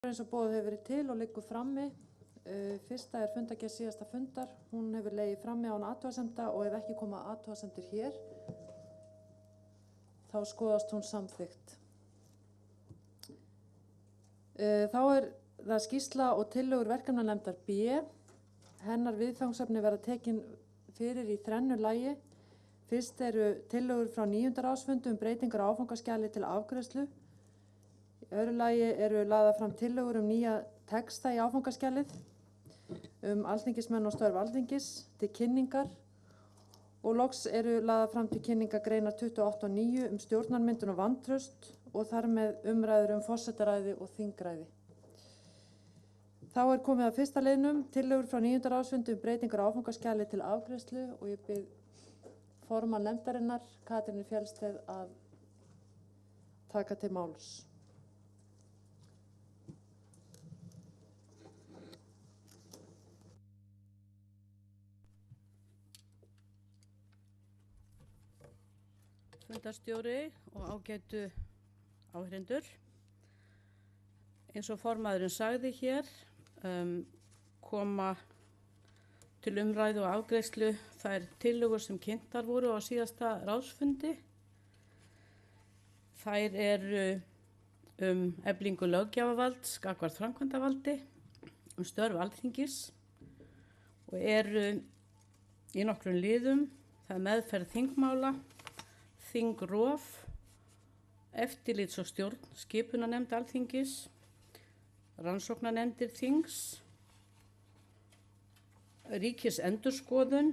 Eins og boðið hefur verið til og liggur frammi. Fyrsta fundargerð síðasta fundar. Hún hefur legið frammi án athugasemda og ef ekki koma athugasemdir hér, þá skoðast hún samþykkt. Þá það skýrsla og tillögur verkefnanefndar B. Hennar viðfangsefni verða tekin fyrir í þrennu lagi. Fyrst eru tillögur frá 9. ráðsfundi breytingar á áfangaskjali til afgreiðslu. Í öðru lagi eru lagðar fram tillögur nýja texta í áfangaskjalið, alþingismenn og störf Alþingis til kynningar og loks eru lagðar fram til kynningar greinar 28 og 9 stjórnarmyndun og vantraust og þar með umræður forsetaræði og þingræði. Þá komið að fyrsta liðnum, tillögur frá 9. ráðsfundi breytingar á áfangaskjali til afgreiðslu og ég bið formann nefndarinnar, Katrínu Fjeldsted, að taka til máls. Fundarstjóri og ágætu áheyrendur. Eins og formaðurinn sagði hér, koma til umræðu og afgreiðslu þær tillögur sem kynntar voru á síðasta ráðsfundi. Þær eru eflingu löggjafarvalds gagnvart framkvæmdarvaldi, störf Alþingis og eru í nokkrum liðum. Það er meðferð þingmála, þingrof, eftirlits- og stjórnskipunarnefnd Alþingis, rannsóknarnefndir þings, ríkisendurskoðun,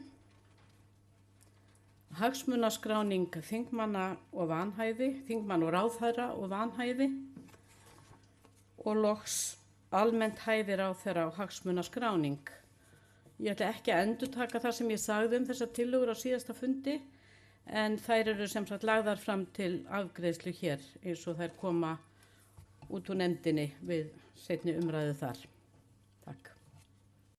hagsmunaskráning þingmanna og vanhæfi, þingmanna og ráðherra og vanhæfi og loks almennt hæfi ráðherra og hagsmunaskráning. Ég ætla ekki að endurtaka það sem ég sagði þessar tillögur á síðasta fundi, en þær eru sem sagt lagðar fram til afgreiðslu hér eins og þær koma út úr nefndinni við seinni umræðu þar.